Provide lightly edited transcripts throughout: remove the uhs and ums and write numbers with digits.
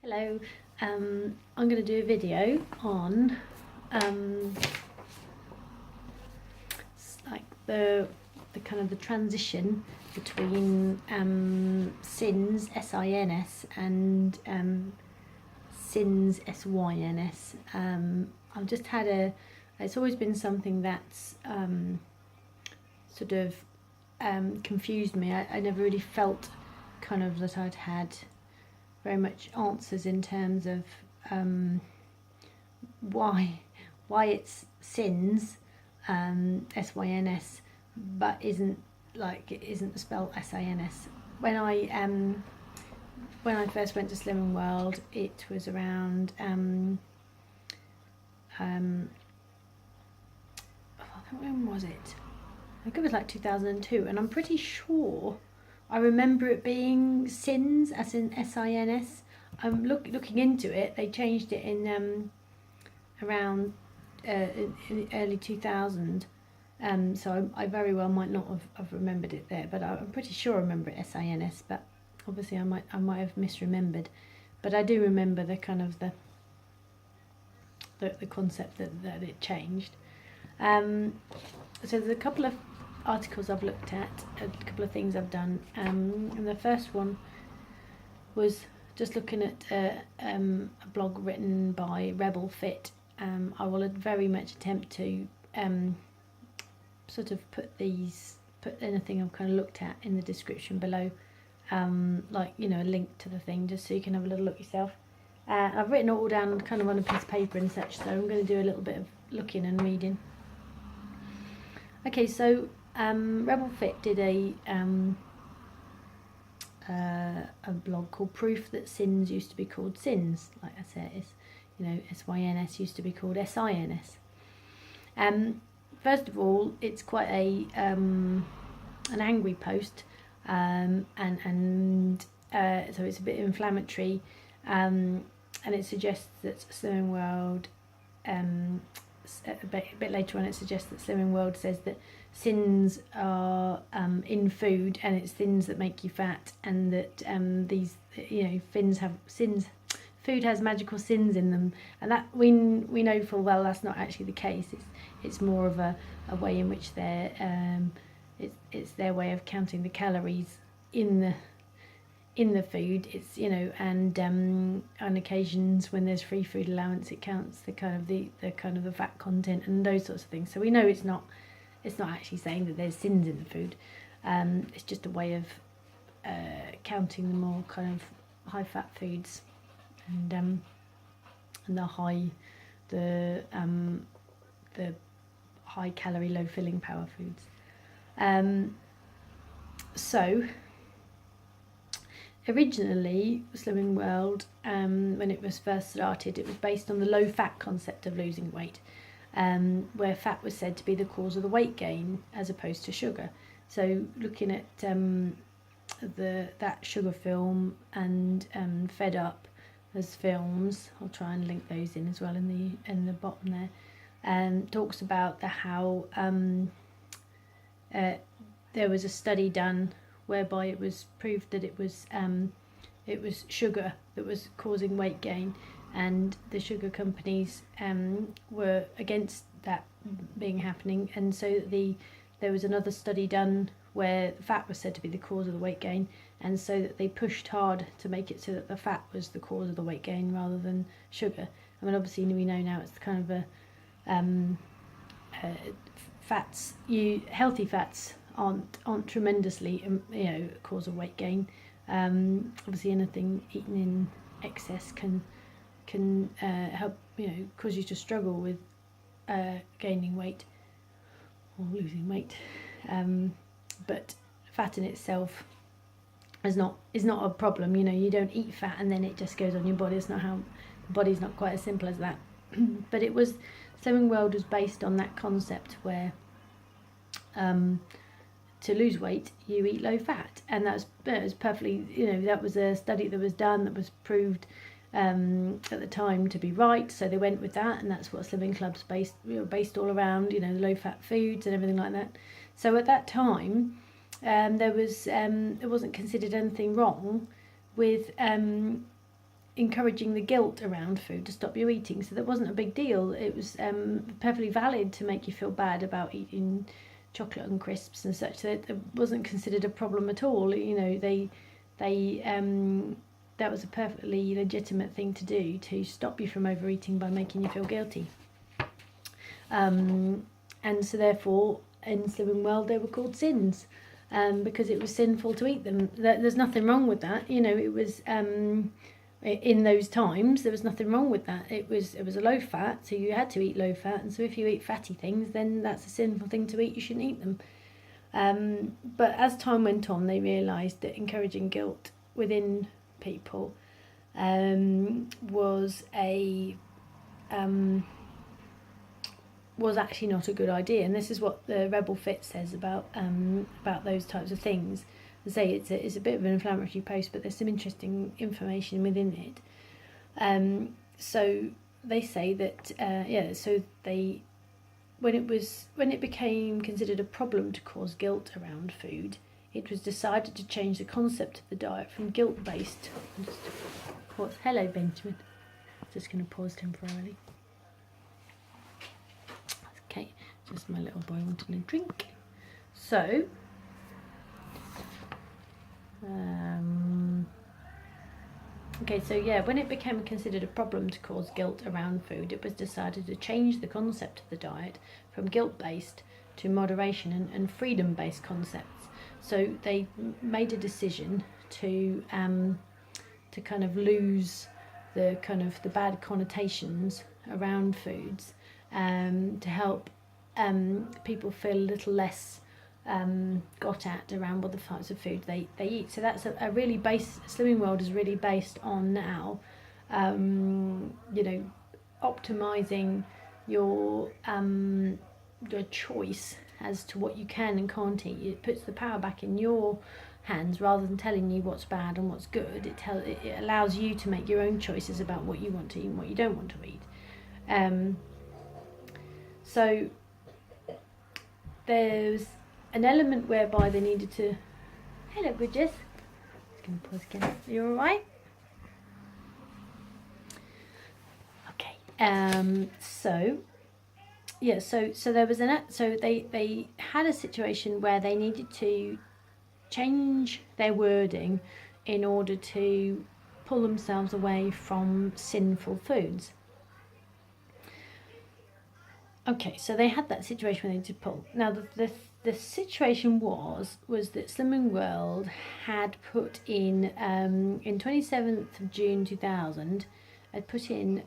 Hello, I'm going to do a video on like the kind of the transition between syns, S-I-N-S, and syns, S-Y-N-S. I've just had it's always been something that's sort of confused me. I never really felt kind of that I'd had very much answers in terms of why it's syns, S-Y-N-S, but isn't spelled S-I-N-S. When I first went to Slimming World, it was around when was it? I think it was like 2002, and I'm pretty sure I remember it being syns, as in S-I-N-S. Looking into it, they changed it in around in the early 2000. So I very well might not have remembered it there, but I'm pretty sure I remember it S-I-N-S. But obviously I might have misremembered. But I do remember the kind of the concept that it changed. So there's a couple of articles I've looked at, a couple of things I've done, and the first one was just looking at a blog written by rebelfit. I will very much attempt to sort of put anything I've kind of looked at in the description below, like a link to the thing, just so you can have a little look yourself. I've written it all down kind of on a piece of paper and such, so I'm going to do a little bit of looking and reading. Okay, so rebelfit did a blog called Proof That Syns Used to Be Called Syns. Like I said, it's, S-Y-N-S used to be called S-I-N-S. First of all, it's quite an angry post, and so it's a bit inflammatory, and it suggests that Slimming World, a bit later on, it suggests that Slimming World says that syns are in food, and it's syns that make you fat, and that these food has magical syns in them, and that we know full well that's not actually the case. It's more of a way in which they're it's their way of counting the calories in the food. It's and on occasions when there's free food allowance, it counts the kind of the fat content and those sorts of things. So we know it's not actually saying that there's syns in the food. It's just a way of counting the more kind of high fat foods and the high calorie, low filling power foods. So originally, Slimming World, when it was first started, it was based on the low fat concept of losing weight, where fat was said to be the cause of the weight gain as opposed to sugar. So looking at that sugar film and Fed Up as films, I'll try and link those in as well in the bottom there, talks about how there was a study done whereby it was proved that it was sugar that was causing weight gain, and the sugar companies were against that being happening, and so there was another study done where fat was said to be the cause of the weight gain, and so that they pushed hard to make it so that the fat was the cause of the weight gain rather than sugar. I mean, obviously we know now it's kind of fats. Healthy fats aren't tremendously cause of weight gain. Obviously anything eaten in excess can help cause you to struggle with gaining weight or losing weight, but fat in itself is not a problem. You don't eat fat and then it just goes on your body. It's not how the body's not quite as simple as that. But Slimming World was based on that concept where to lose weight you eat low fat, and that was perfectly, that was a study that was done that was proved at the time to be right, so they went with that, and that's what Slimming Club's based all around, the low fat foods and everything like that. So at that time it wasn't considered anything wrong with encouraging the guilt around food to stop you eating. So that wasn't a big deal. It was perfectly valid to make you feel bad about eating chocolate and crisps and such. That it wasn't considered a problem at all. You know, they that was a perfectly legitimate thing to do to stop you from overeating by making you feel guilty. And so therefore, in Slimming World, they were called syns, because it was sinful to eat them. There's nothing wrong with that. You know, it was in those times there was nothing wrong with that. It was a low fat, so you had to eat low fat. And so if you eat fatty things, then that's a sinful thing to eat. You shouldn't eat them. But as time went on, they realised that encouraging guilt within people was actually not a good idea, and this is what the rebelfit says about those types of things. I say it's a bit of an inflammatory post, but there's some interesting information within it. So they say that when it became considered a problem to cause guilt around food, it was decided to change the concept of the diet from guilt-based. Hello, Benjamin. Just going to pause temporarily. Okay, just my little boy wanting a drink. So, when it became considered a problem to cause guilt around food, it was decided to change the concept of the diet from guilt-based to moderation and freedom-based concepts. So they made a decision to kind of lose the bad connotations around foods, to help people feel a little less got at around what the types of food they eat. So that's a really Slimming World is really based on now, optimizing your choice as to what you can and can't eat. It puts the power back in your hands rather than telling you what's bad and what's good. It allows you to make your own choices about what you want to eat and what you don't want to eat. So there's an element whereby they needed to... Hello, Bridges. Just going to pause again. Are you all right? Okay. So there was they had a situation where they needed to change their wording in order to pull themselves away from sinful foods. Okay, so they had that situation where they needed to pull. Now, the situation was that Slimming World had put in 27th of June 2000, had put in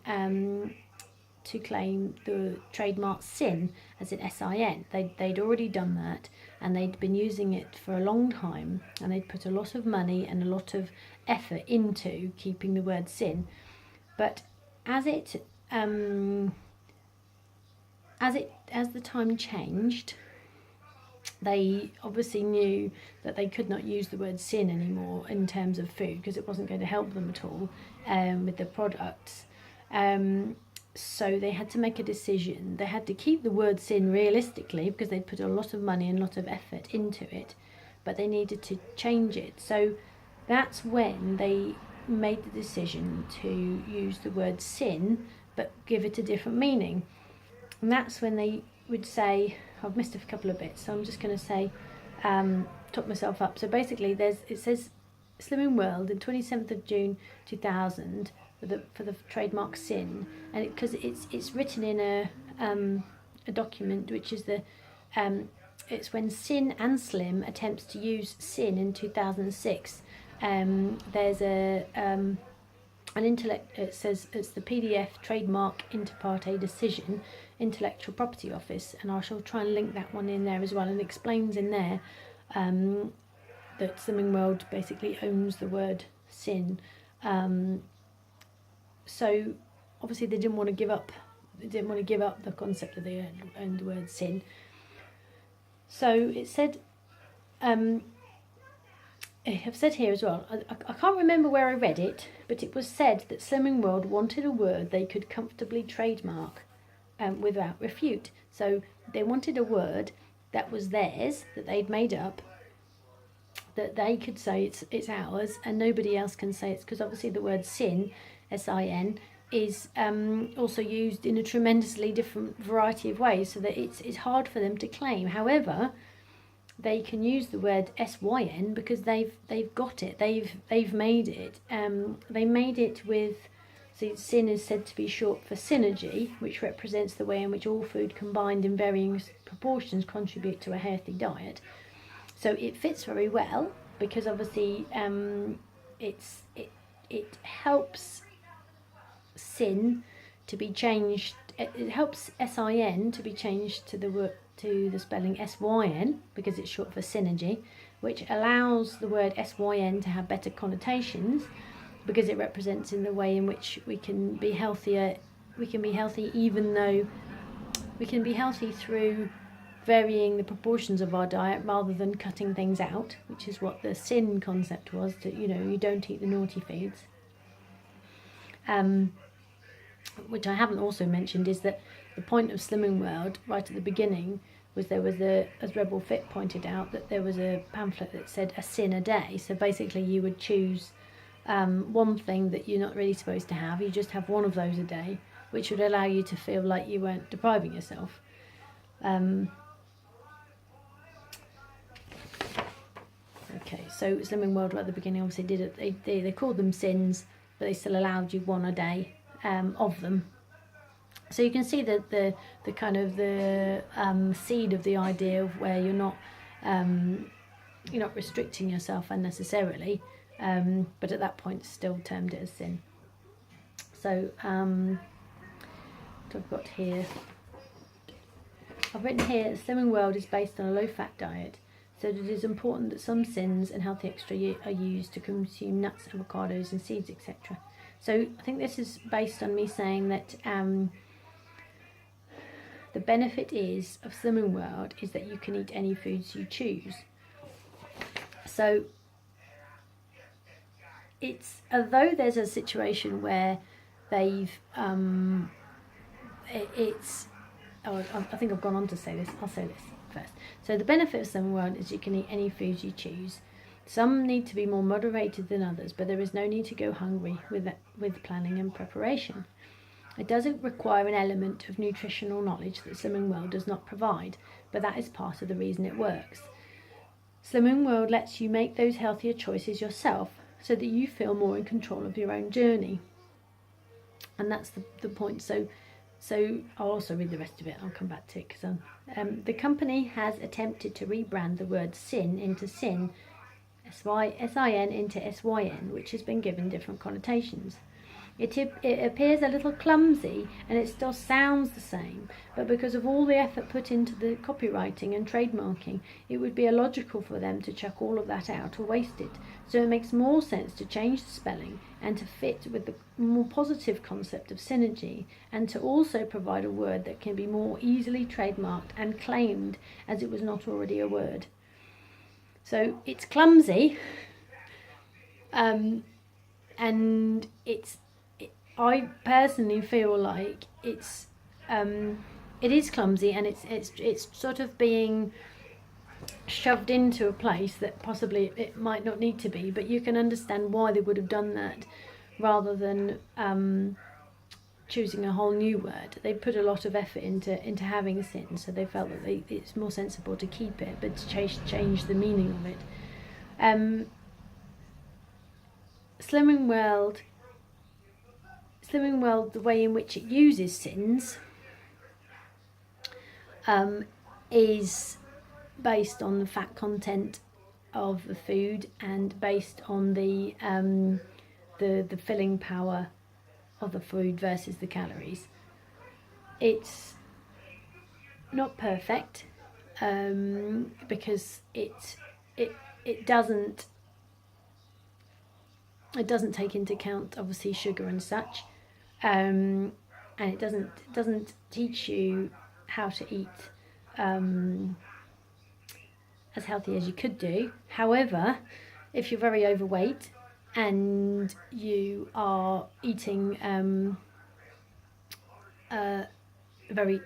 to claim the trademark SYN, as in SIN. They'd already done that, and they'd been using it for a long time, and they'd put a lot of money and a lot of effort into keeping the word SYN. But as the time changed, they obviously knew that they could not use the word SYN anymore in terms of food, because it wasn't going to help them at all with the products. So they had to make a decision. They had to keep the word SYN realistically, because they'd put a lot of money and a lot of effort into it, but they needed to change it. So that's when they made the decision to use the word SYN, but give it a different meaning. And that's when they would say, I've missed a couple of bits, so I'm just going to say, top myself up. So basically, it says Slimming World in 27th of June 2000 for the trademark SYN, and because it's written in a document which is it's when SYN and Slim attempts to use SYN in 2006. There's an intellect. It says it's the PDF trademark inter partes decision, Intellectual Property Office, and I shall try and link that one in there as well, and explains in there that Slimming World basically owns the word SYN. So obviously they didn't want to give up. They didn't want to give up the concept that they owned the word SYN. So it said, I have said here as well, I can't remember where I read it, but it was said that Slimming World wanted a word they could comfortably trademark without refute. So they wanted a word that was theirs, that they'd made up, that they could say it's ours and nobody else can say it's, because obviously the word sin, S-I-N, is also used in a tremendously different variety of ways, so that it's hard for them to claim. However, they can use the word S-Y-N because they've got it. They've made it. They made it with. So syn is said to be short for synergy, which represents the way in which all food combined in varying proportions contribute to a healthy diet. So it fits very well because obviously it helps syn to be changed. It helps SIN to be changed to the spelling SYN because it's short for synergy, which allows the word SYN to have better connotations because it represents in the way in which we can be healthier. We can be healthy even though we can be healthy through varying the proportions of our diet rather than cutting things out, which is what the syn concept was, that you don't eat the naughty foods. Which I haven't also mentioned is that the point of Slimming World right at the beginning was there was as rebelfit pointed out, that there was a pamphlet that said a syn a day. So basically you would choose one thing that you're not really supposed to have. You just have one of those a day, which would allow you to feel like you weren't depriving yourself. Okay, so Slimming World right at the beginning obviously did it. They called them syns, but they still allowed you one a day of them. So you can see that the kind of the seed of the idea of where you're not restricting yourself unnecessarily, but at that point still termed it as syn. So what I've got here, I've written here, Slimming World is based on a low-fat diet, so it is important that some syns and healthy extra are used to consume nuts, avocados and seeds, etc. So I think this is based on me saying that the benefit of Slimming World is that you can eat any foods you choose. So it's, although there's a situation where they've I think I've gone on to say this. I'll say this first. So the benefit of Slimming World is you can eat any foods you choose. Some need to be more moderated than others, but there is no need to go hungry with planning and preparation. It doesn't require an element of nutritional knowledge that Slimming World does not provide, but that is part of the reason it works. Slimming World lets you make those healthier choices yourself so that you feel more in control of your own journey. And that's the point. So I'll also read the rest of it. I'll come back to it because the company has attempted to rebrand the word syn into syn, S-I-N into S-Y-N, which has been given different connotations. It appears a little clumsy and it still sounds the same, but because of all the effort put into the copywriting and trademarking, it would be illogical for them to chuck all of that out or waste it. So it makes more sense to change the spelling and to fit with the more positive concept of synergy, and to also provide a word that can be more easily trademarked and claimed as it was not already a word. So it's clumsy, and I personally feel like it is clumsy, and it's sort of being shoved into a place that possibly it might not need to be, but you can understand why they would have done that rather than choosing a whole new word. They put a lot of effort into having syn, so they felt that it's more sensible to keep it, but to change the meaning of it. Slimming World, the way in which it uses syns is based on the fat content of the food and based on the filling power of the food versus the calories. It's not perfect because it doesn't take into account obviously sugar and such, and it doesn't teach you how to eat as healthy as you could do. However, if you're very overweight and you are eating very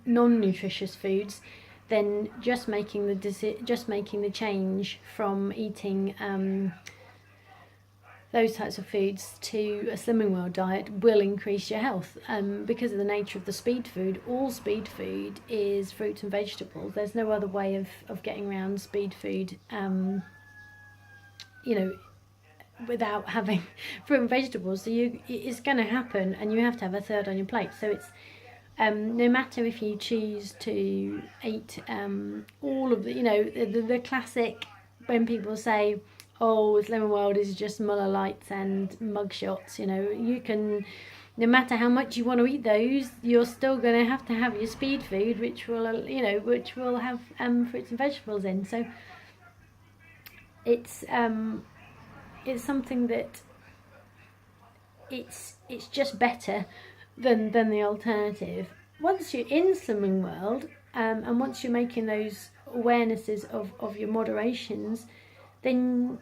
non-nutritious foods, then just making the change from eating those types of foods to a Slimming World diet will increase your health. Because of the nature of the speed food, all speed food is fruits and vegetables. There's no other way of getting around speed food, without having fruit and vegetables. So it's going to happen, and you have to have a third on your plate. So it's no matter if you choose to eat all of the classic, when people say, oh, Slimming World is just Muller Lights and mug shots, you can, no matter how much you want to eat those, you're still going to have your speed food, which will have fruits and vegetables in. So it's something that it's just better than the alternative. Once you're in Slimming World, and once you're making those awarenesses of your moderations, then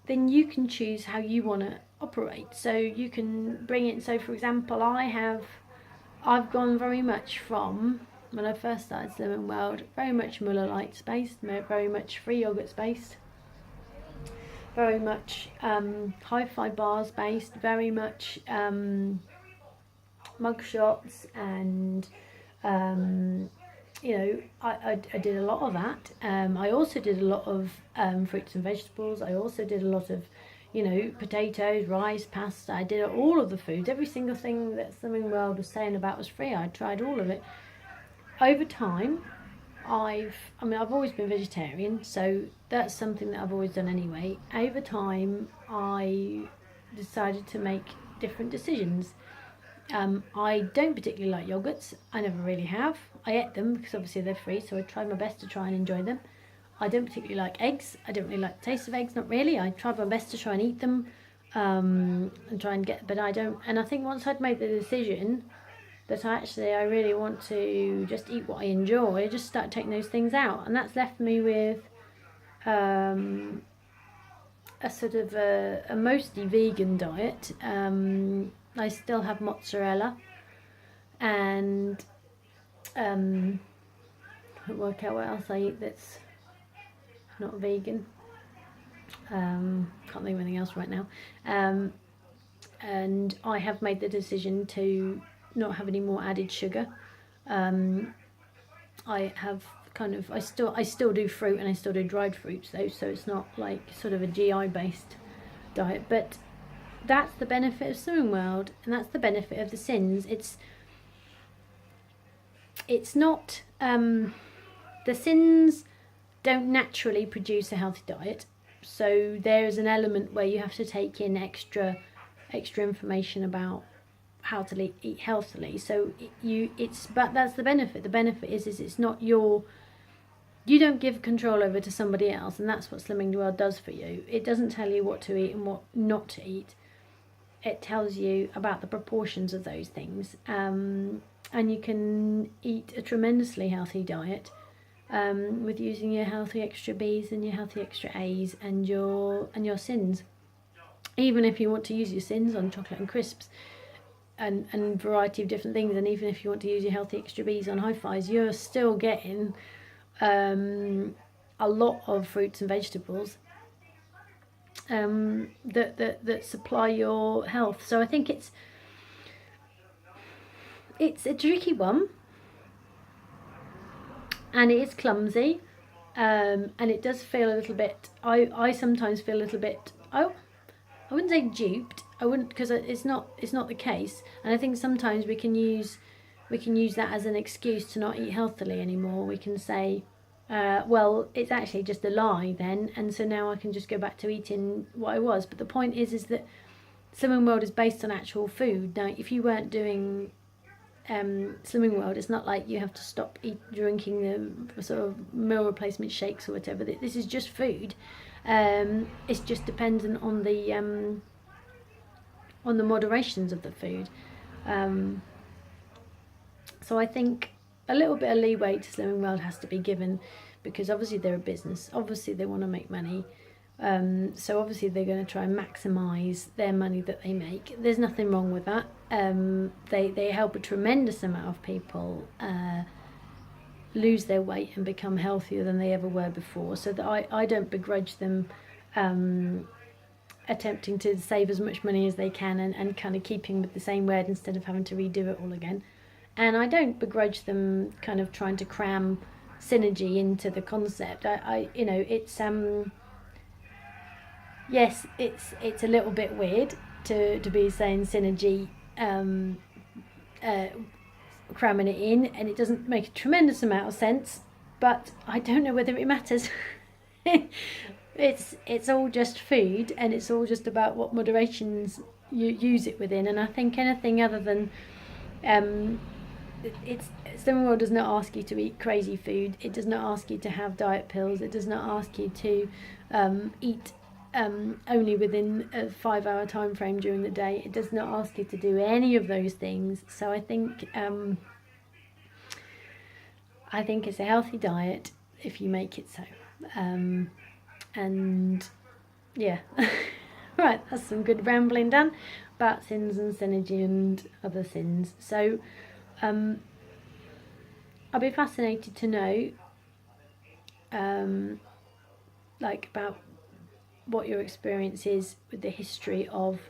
you can choose how you want to operate. So you can bring it. So for example, I've gone very much from, when I first started Slimming World, very much Muller Lights based, very much free yogurts based, very much hi-fi bars based, very much mug shots, and I did a lot of that. I also did a lot of fruits and vegetables. I also did a lot of potatoes, rice, pasta. I did all of the foods. Every single thing that Slimming World was saying about was free. I tried all of it. Over time, I've always been vegetarian, so that's something that I've always done anyway. Over time, I decided to make different decisions. I don't particularly like yogurts. I never really have. I ate them because obviously they're free, so I tried my best to try and enjoy them. I don't particularly like eggs. I don't really like the taste of eggs, not really. I tried my best to try and eat them, and try and but I don't. And I think once I'd made the decision that I really want to just eat what I enjoy, I just started taking those things out, and that's left me with a sort of a mostly vegan diet. I still have mozzarella, and work out what else I eat that's not vegan. Can't think of anything else right now. And I have made the decision to not have any more added sugar. I have I still do fruit, and I still do dried fruits though, so it's not like sort of a GI based diet, but that's the benefit of Slimming World, and that's the benefit of the syns. It's not the syns don't naturally produce a healthy diet, so there's an element where you have to take in extra information about how to eat healthily. So but that's the benefit. The benefit is it's not you don't give control over to somebody else, and that's what Slimming World does for you. It doesn't tell you what to eat and what not to eat. It tells you about the proportions of those things, and you can eat a tremendously healthy diet with using your healthy extra B's and your healthy extra A's and your syns. Even if you want to use your syns on chocolate and crisps and variety of different things, and even if you want to use your healthy extra B's on hi-fis, you're still getting a lot of fruits and vegetables that supply your health. So I think it's a tricky one, and it is clumsy, and it does feel a little bit. I sometimes feel a little bit. I wouldn't say duped. I wouldn't, because it's not the case. And I think sometimes we can use that as an excuse to not eat healthily anymore. We can say, well, it's actually just a lie then, and so now I can just go back to eating what I was. But the point is that Slimming World is based on actual food. Now, if you weren't doing Slimming World, it's not like you have to stop drinking the sort of meal replacement shakes or whatever. This is just food. It's just dependent on the moderations of the food. So I think a little bit of leeway to Slimming World has to be given, because obviously they're a business. Obviously they want to make money. So obviously they're going to try and maximise their money that they make. There's nothing wrong with that. They help a tremendous amount of people lose their weight and become healthier than they ever were before. So that I don't begrudge them attempting to save as much money as they can, and kind of keeping with the same word instead of having to redo it all again. And I don't begrudge them kind of trying to cram synergy into the concept. I you know, it's yes, it's a little bit weird to be saying synergy, cramming it in, and it doesn't make a tremendous amount of sense, but I don't know whether it matters. It's all just food, and it's all just about what moderations you use it within. And I think anything other than it's Slimming World does not ask you to eat crazy food. It does not ask you to have diet pills. It does not ask you to eat only within a 5-hour time frame during the day. It does not ask you to do any of those things. So I think it's a healthy diet if you make it so. And yeah, right, that's some good rambling done about syns and synergy and other syns. So I'll be fascinated to know like about what your experience is with the history of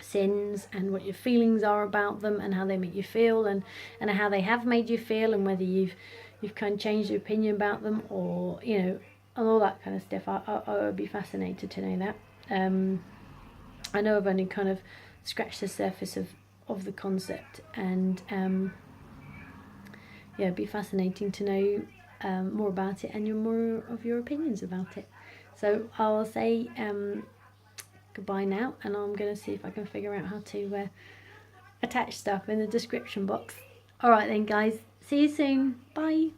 syns, and what your feelings are about them, and how they make you feel, and how they have made you feel, and whether you've kind of changed your opinion about them, or you know, and all that kind of stuff. I would be fascinated to know that. I know I've only kind of scratched the surface of the concept, and yeah, it'd be fascinating to know more about it, and more of your opinions about it. So I'll say goodbye now, and I'm going to see if I can figure out how to attach stuff in the description box. Alright then guys, see you soon, bye.